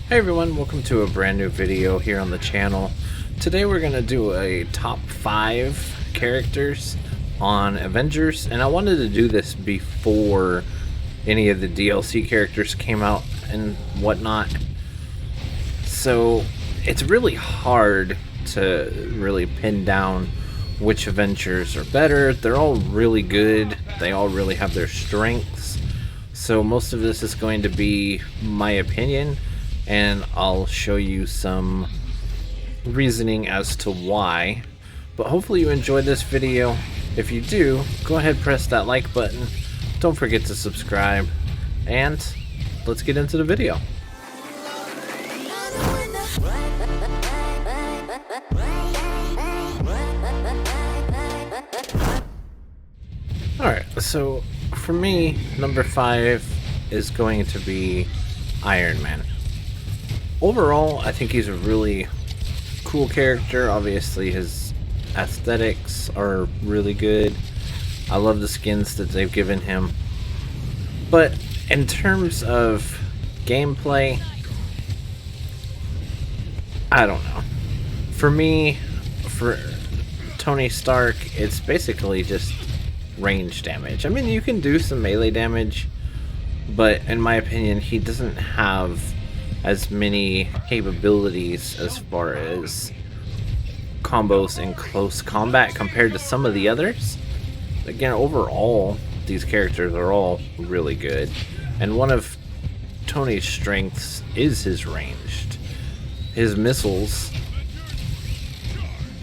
Hey everyone, welcome to a brand new video here on the channel. Today we're going to do a top 5 characters on Avengers, and I wanted to do this before any of the DLC characters came out and whatnot. So it's really hard to really pin down which Avengers are better. They're all really good. They all really have their strengths. So most of this is going to be my opinion, and I'll show you some reasoning as to why. But hopefully you enjoyed this video. If you do, go ahead, press that like button. Don't forget to subscribe, and let's get into the video. Alright, so for me, number 5 is going to be Iron Man. Overall, I think he's a really cool character. Obviously, his aesthetics are really good. I love the skins that they've given him. But in terms of gameplay, I don't know. For me, for Tony Stark, it's basically just range damage. I mean, you can do some melee damage, but in my opinion, he doesn't have as many capabilities as far as combos in close combat compared to some of the others. Again, overall, these characters are all really good, and one of Tony's strengths is his ranged. His missiles,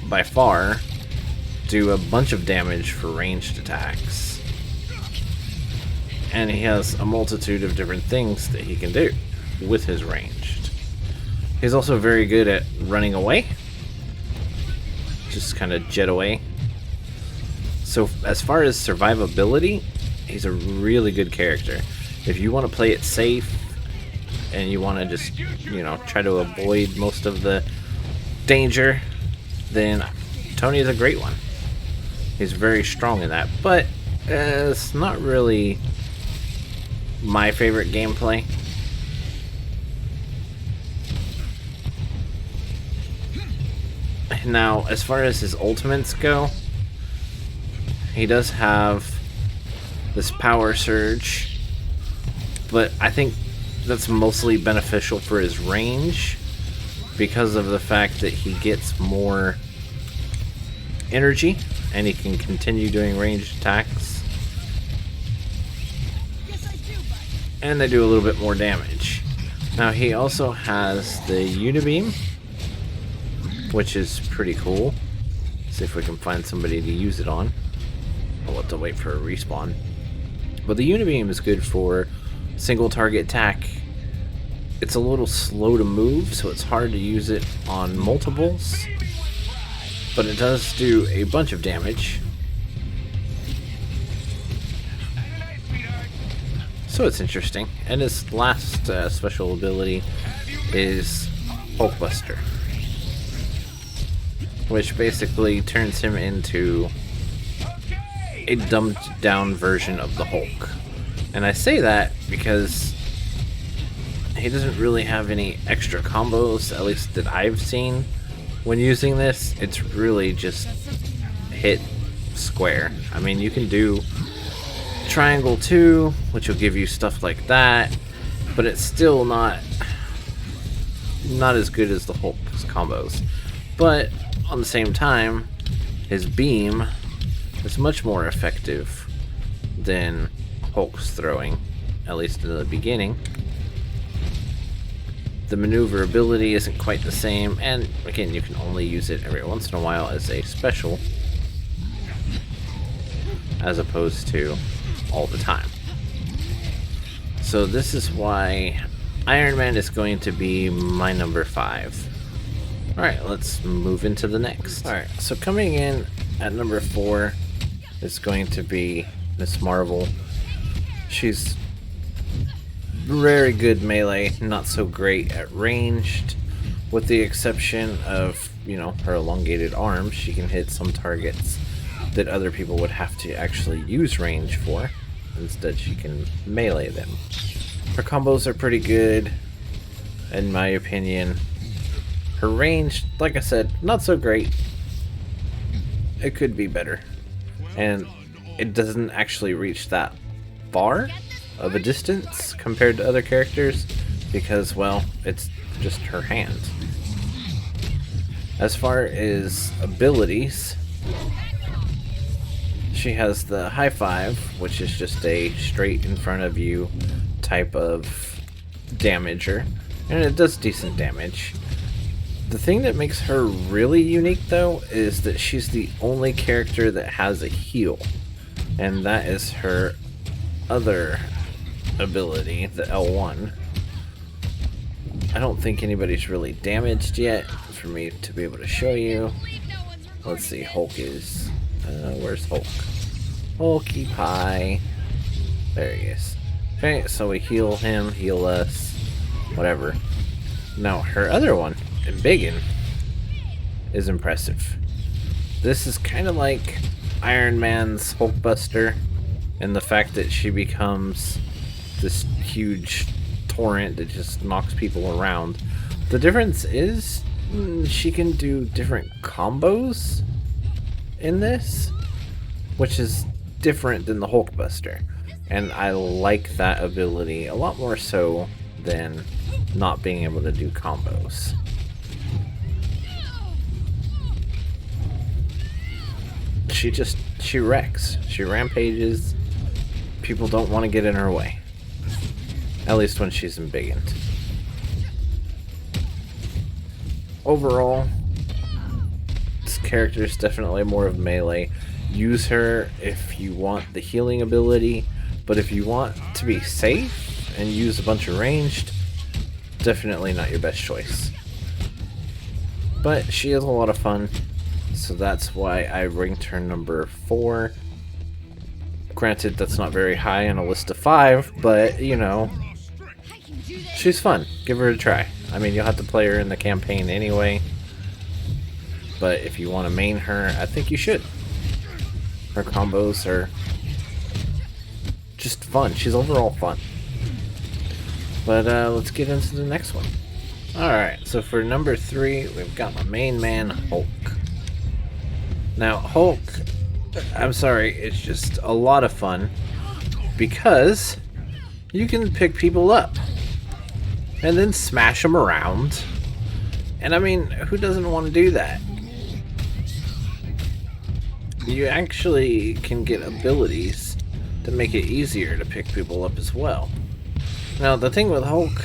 by far, do a bunch of damage for ranged attacks, and he has a multitude of different things that he can do with his ranged. He's also very good at running away, just kind of jet away. So as far as survivability, he's a really good character. If you want to play it safe and you want to just, you know, try to avoid most of the danger, then Tony is a great one. He's very strong in that, but it's not really my favorite gameplay. Now, as far as his ultimates go, he does have this power surge, but I think that's mostly beneficial for his range because of the fact that he gets more energy and he can continue doing ranged attacks, and they do a little bit more damage. Now, he also has the Unibeam, which is pretty cool. See if we can find somebody to use it on. I'll have to wait for a respawn. But the Unibeam is good for single target attack. It's a little slow to move, so it's hard to use it on multiples, but it does do a bunch of damage. So it's interesting. And his last special ability is Hulkbuster, which basically turns him into a dumbed down version of the Hulk. And I say that because he doesn't really have any extra combos, at least that I've seen when using this. It's really just hit square. I mean, you can do triangle too, which will give you stuff like that, but it's still not as good as the Hulk's combos. But on the same time, his beam is much more effective than Hulk's throwing, at least in the beginning. The maneuverability isn't quite the same, and again, you can only use it every once in a while as a special, as opposed to all the time. So this is why Iron Man is going to be my number 5. Alright, let's move into the next. Alright, so coming in at number 4 is going to be Miss Marvel. She's very good melee, not so great at ranged, with the exception of, you know, her elongated arms. She can hit some targets that other people would have to actually use range for. Instead, she can melee them. Her combos are pretty good. in my opinion. Her range, like I said, not so great. It could be better. And it doesn't actually reach that far of a distance compared to other characters because, well, it's just her hand. As far as abilities, she has the high five, which is just a straight in front of you type of damager, and it does decent damage. The thing that makes her really unique, though, is that she's the only character that has a heal, and that is her other ability, the L1. I don't think anybody's really damaged yet for me to be able to show you. Let's see, Hulk is... where's Hulk? Hulky Pie. There he is. Okay, so we heal him, heal us, whatever. Now, her other one, Biggin, is impressive. This is kind of like Iron Man's Hulkbuster, and the fact that she becomes this huge torrent that just knocks people around. The difference is she can do different combos in this, which is different than the Hulkbuster, and I like that ability a lot more so than not being able to do combos. She wrecks. She rampages. People don't want to get in her way. At least when she's embiggened. Overall, this character is definitely more of melee. Use her if you want the healing ability, but if you want to be safe and use a bunch of ranged, definitely not your best choice. But she is a lot of fun, so that's why I ranked her number 4. Granted, that's not very high on a list of 5, but, you know, she's fun. Give her a try. I mean, you'll have to play her in the campaign anyway, but if you want to main her, I think you should. Her combos are just fun. She's overall fun. But let's get into the next one. Alright, so for number 3, we've got my main man, Hulk. Now, Hulk, I'm sorry, it's just a lot of fun because you can pick people up and then smash them around. And I mean, who doesn't want to do that? You actually can get abilities to make it easier to pick people up as well. Now, the thing with Hulk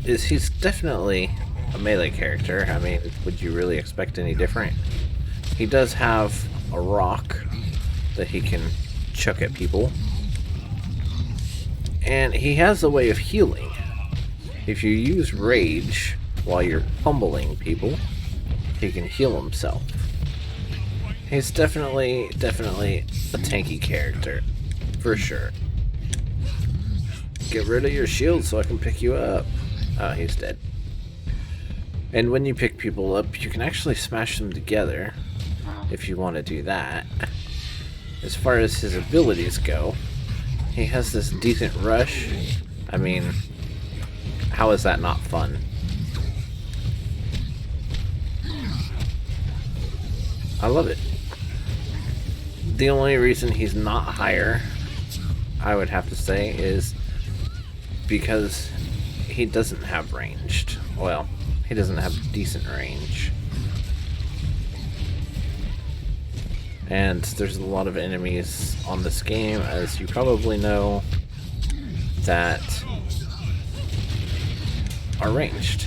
is he's definitely a melee character. I mean, would you really expect any different? He does have a rock that he can chuck at people. And he has a way of healing. If you use rage while you're pummeling people, he can heal himself. He's definitely a tanky character, for sure. Get rid of your shield so I can pick you up. Oh, he's dead. And when you pick people up, you can actually smash them together if you want to do that. As far as his abilities go, he has this decent rush. I mean, how is that not fun? I love it. The only reason he's not higher, I would have to say, is because he doesn't have ranged. Well, he doesn't have decent range. And there's a lot of enemies on this game, as you probably know, that are ranged.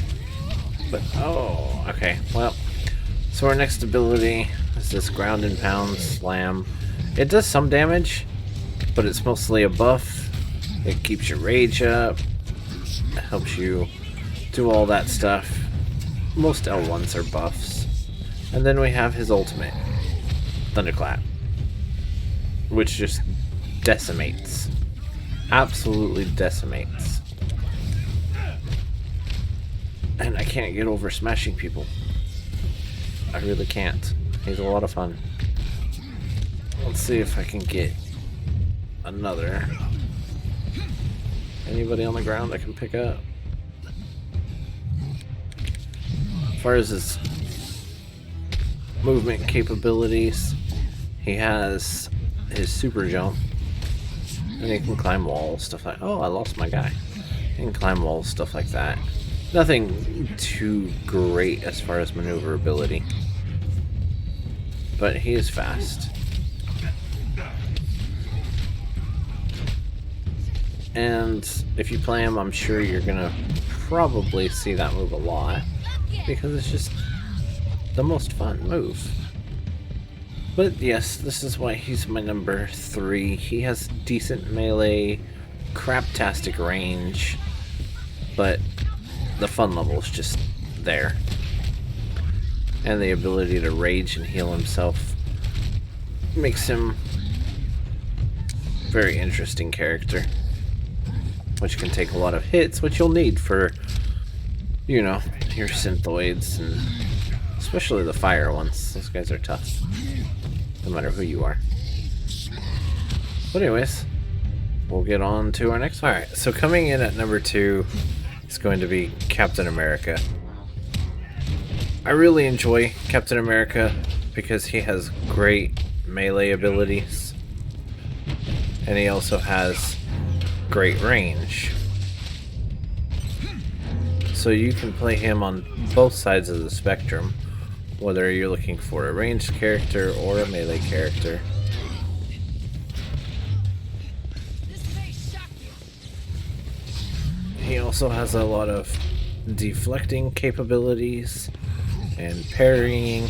But, oh, okay, well, so our next ability is this ground and pound slam. It does some damage, but it's mostly a buff. It keeps your rage up, it helps you do all that stuff. Most L1s are buffs. And then we have his ultimate, Thunderclap, which just decimates. Absolutely decimates. And I can't get over smashing people. I really can't. He's a lot of fun. Let's see if I can get another. Anybody on the ground I can pick up? far as his movement capabilities, he has his super jump, and he can climb walls, stuff like. Oh, I lost my guy. He can climb walls, stuff like that. Nothing too great as far as maneuverability, but he is fast. And if you play him, I'm sure you're gonna probably see that move a lot, because it's just the most fun move. But yes, this is why he's my number 3. He has decent melee, craptastic range, but the fun level is just there. And the ability to rage and heal himself makes him a very interesting character, which can take a lot of hits, which you'll need for, you know, your synthoids, and especially the fire ones. Those guys are tough, no matter who you are. But anyways, we'll get on to our next one. Alright, so coming in at number 2 is going to be Captain America. I really enjoy Captain America because he has great melee abilities, and he also has great range. So you can play him on both sides of the spectrum, whether you're looking for a ranged character or a melee character. He also has a lot of deflecting capabilities and parrying.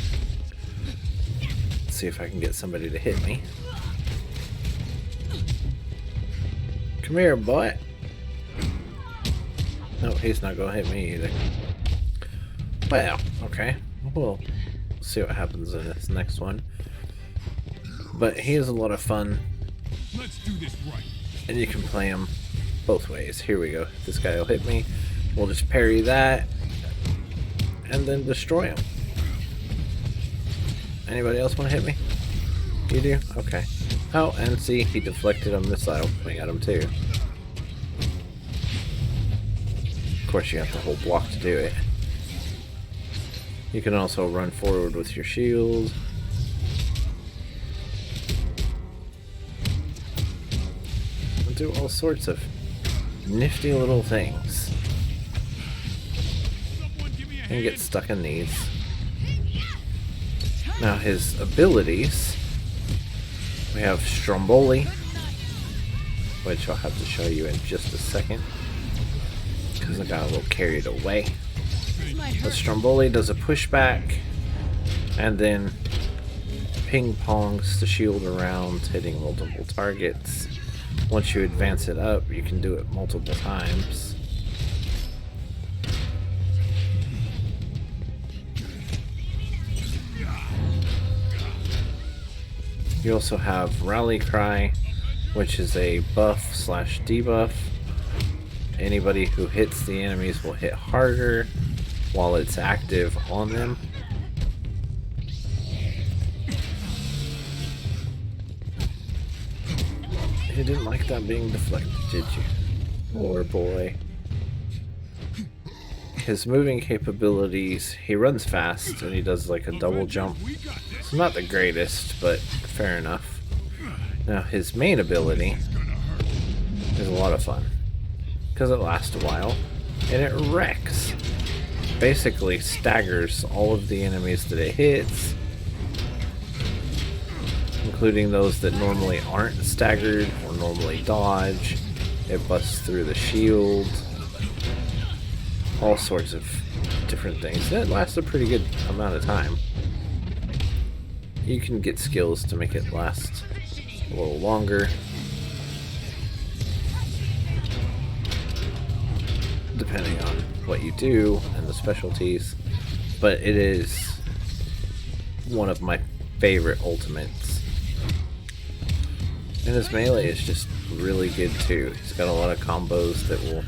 Let's see if I can get somebody to hit me. Come here, boy. No, he's not gonna hit me either. Well, okay. We'll see what happens in this next one. But he is a lot of fun. Let's do this right. And you can play him both ways. Here we go. This guy will hit me. We'll just parry that and then destroy him. Anybody else want to hit me? You do? Okay. Oh, and see, he deflected a missile coming at him too. Of course, you have to hold block to do it. You can also run forward with your shield. And do all sorts of nifty little things. And get stuck in these. Now his abilities, we have Stromboli, which I'll have to show you in just a second, because I got a little carried away. But Stromboli does a pushback, and then ping pongs the shield around, hitting multiple targets. Once you advance it up, you can do it multiple times. You also have Rally Cry, which is a buff slash debuff. Anybody who hits the enemies will hit harder while it's active on them. You didn't like that being deflected, did you? Poor boy. His moving capabilities, he runs fast and he does like a double jump. So not the greatest, but fair enough. Now his main ability is a lot of fun, because it lasts a while and it wrecks. Basically staggers all of the enemies that it hits, including those that normally aren't staggered or normally dodge. It busts through the shield. All sorts of different things. That lasts a pretty good amount of time. You can get skills to make it last a little longer, depending on what you do and the specialties. But it is one of my favorite ultimates. And his melee is just really good too. He's got a lot of combos that will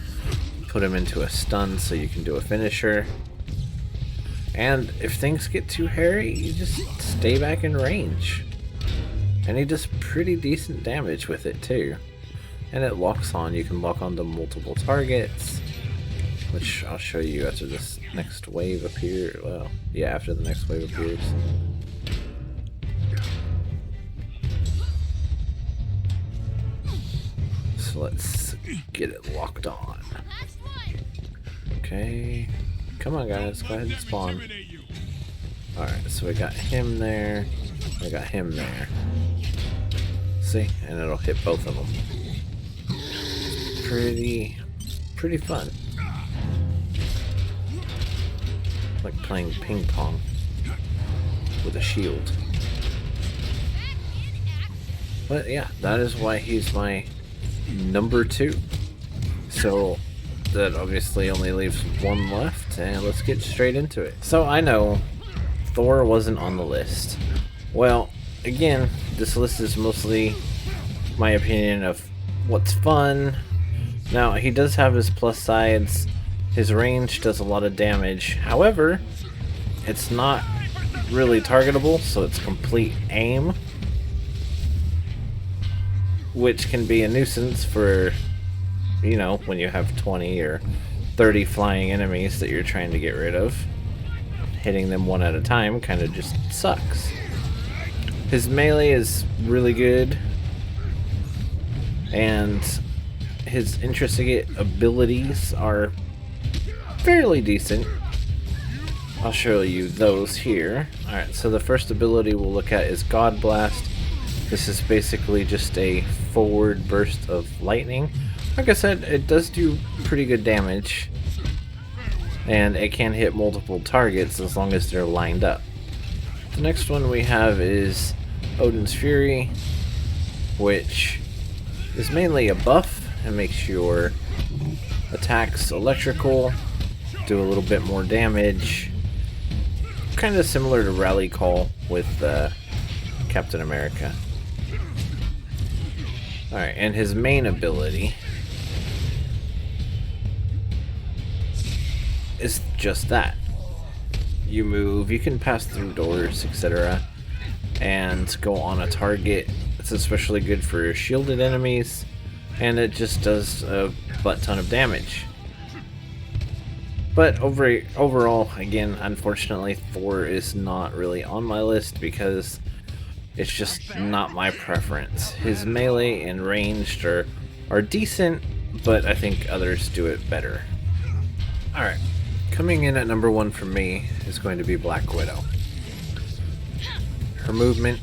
put him into a stun so you can do a finisher. And if things get too hairy, you just stay back in range. And he does pretty decent damage with it too. And it locks on. You can lock onto multiple targets. which I'll show you after this next wave appears. Well, yeah, after the next wave appears. So let's get it locked on. Okay, come on guys, go ahead and spawn. Alright, so we got him there, I got him there. See, and it'll hit both of them. Pretty fun. Like playing ping pong with a shield. But yeah, that is why he's my number 2. So that obviously only leaves one left, and let's get straight into it. So I know Thor wasn't on the list. Well, again, this list is mostly my opinion of what's fun. Now, he does have his plus sides. His range does a lot of damage. However, it's not really targetable, so it's complete aim, which can be a nuisance for, you know, when you have 20 or 30 flying enemies that you're trying to get rid of. Hitting them one at a time kind of just sucks. His melee is really good, and his intricate abilities are fairly decent. I'll show you those here. Alright, so the first ability we'll look at is God Blast. This is basically just a forward burst of lightning. Like I said, it does do pretty good damage, and it can hit multiple targets as long as they're lined up. The next one we have is Odin's Fury, which is mainly a buff and makes your attacks electrical, do a little bit more damage. Kind of similar to Rally Call with Captain America. Alright, and his main ability is just that. You move, you can pass through doors, etc., and go on a target. It's especially good for shielded enemies, and it just does a butt ton of damage. But overall, again, unfortunately, Thor is not really on my list because it's just not my preference. His melee and ranged are decent, but I think others do it better. Alright, coming in at number 1 for me is going to be Black Widow. Her movement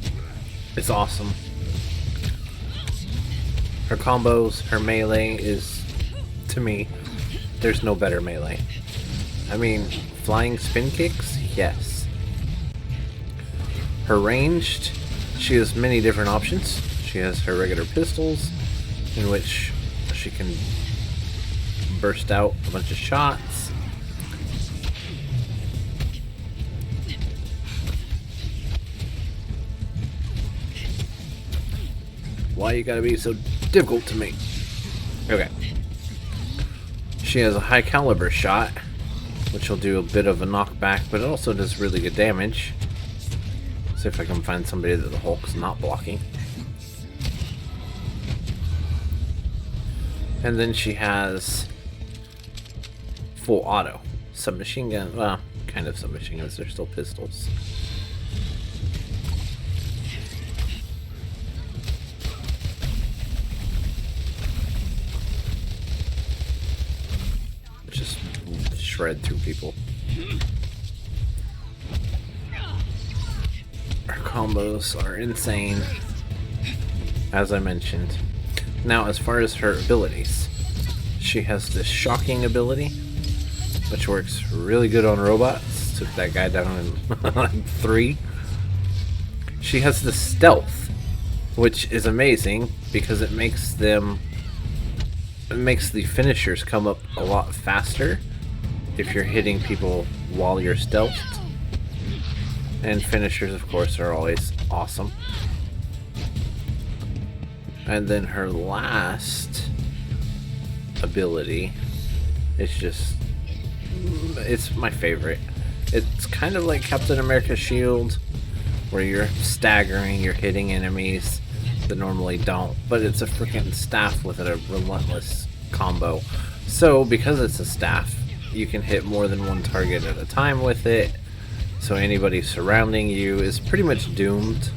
is awesome. Her combos, her melee is, to me, there's no better melee. I mean, flying spin kicks? Yes. Her ranged, she has many different options. She has her regular pistols, in which she can burst out a bunch of shots. Why you gotta be so difficult to me? Okay. She has a high caliber shot, which will do a bit of a knockback, but it also does really good damage. See if I can find somebody that the Hulk's not blocking. And then she has full auto. Submachine gun, well, kind of submachine guns, they're still pistols. Just shred through people. Her combos are insane, as I mentioned. Now, as far as her abilities, she has this shocking ability, which works really good on robots. Took that guy down in like 3. She has the stealth, which is amazing because it makes the finishers come up a lot faster if you're hitting people while you're stealthed. And finishers, of course, are always awesome. And then her last ability is just, it's my favorite. It's kind of like Captain America's shield, where you're staggering, you're hitting enemies that normally don't, but it's a freaking staff with a relentless combo. So because it's a staff, you can hit more than one target at a time with it, so anybody surrounding you is pretty much doomed.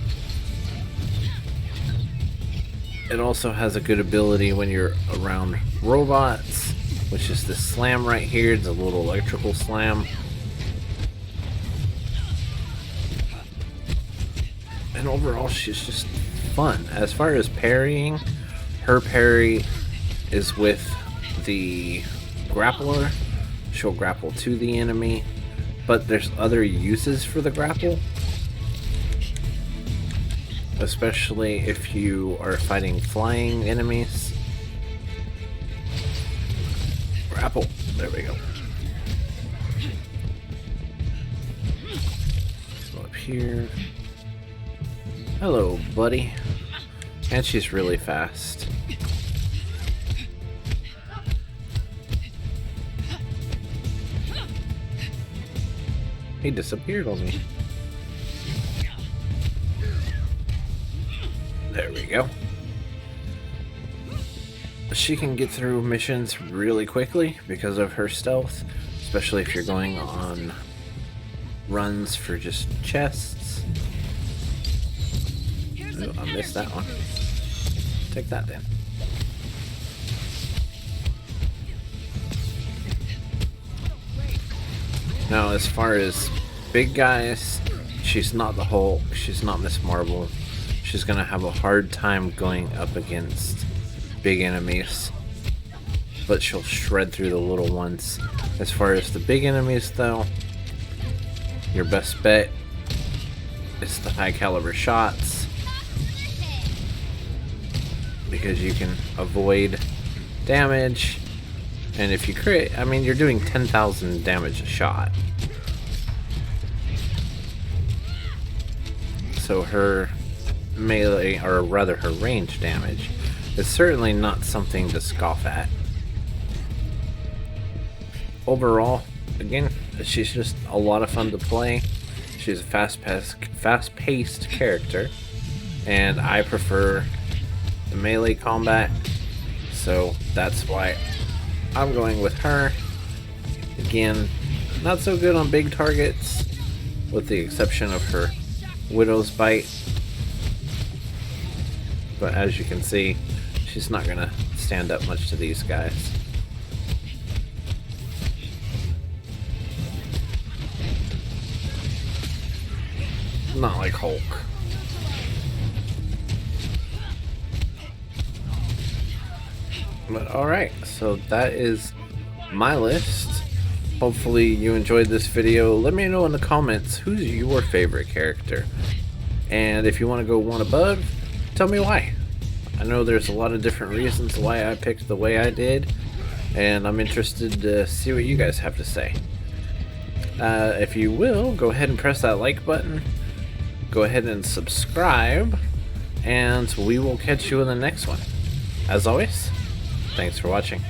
It also has a good ability when you're around robots, which is this slam right here. It's a little electrical slam. And overall, she's just fun. As far as parrying, her parry is with the grappler. She'll grapple to the enemy, but there's other uses for the grapple, especially if you are fighting flying enemies. Grapple. There we go. So up here. Hello, buddy. And she's really fast. He disappeared on me. There we go. She can get through missions really quickly because of her stealth, especially if you're going on runs for just chests. Oh, I missed that one. Take that then. Now, as far as big guys, she's not the Hulk, she's not Miss Marvel. She's gonna have a hard time going up against big enemies, but she'll shred through the little ones. As far as the big enemies though, your best bet is the high caliber shots, because you can avoid damage, and if you crit, I mean, you're doing 10,000 damage a shot. So her melee, or rather her range damage, is certainly not something to scoff at. Overall, again, she's just a lot of fun to play. She's a fast-paced character, and I prefer the melee combat, so that's why I'm going with her. Again, not so good on big targets, with the exception of her Widow's Bite. But as you can see, she's not gonna stand up much to these guys. Not like Hulk. But alright, so that is my list. Hopefully you enjoyed this video. Let me know in the comments who's your favorite character. And if you want to go one above, tell me why. I know there's a lot of different reasons why I picked the way I did, and I'm interested to see what you guys have to say. If you will, go ahead and press that like button. Go ahead and subscribe, and we will catch you in the next one. As always, thanks for watching.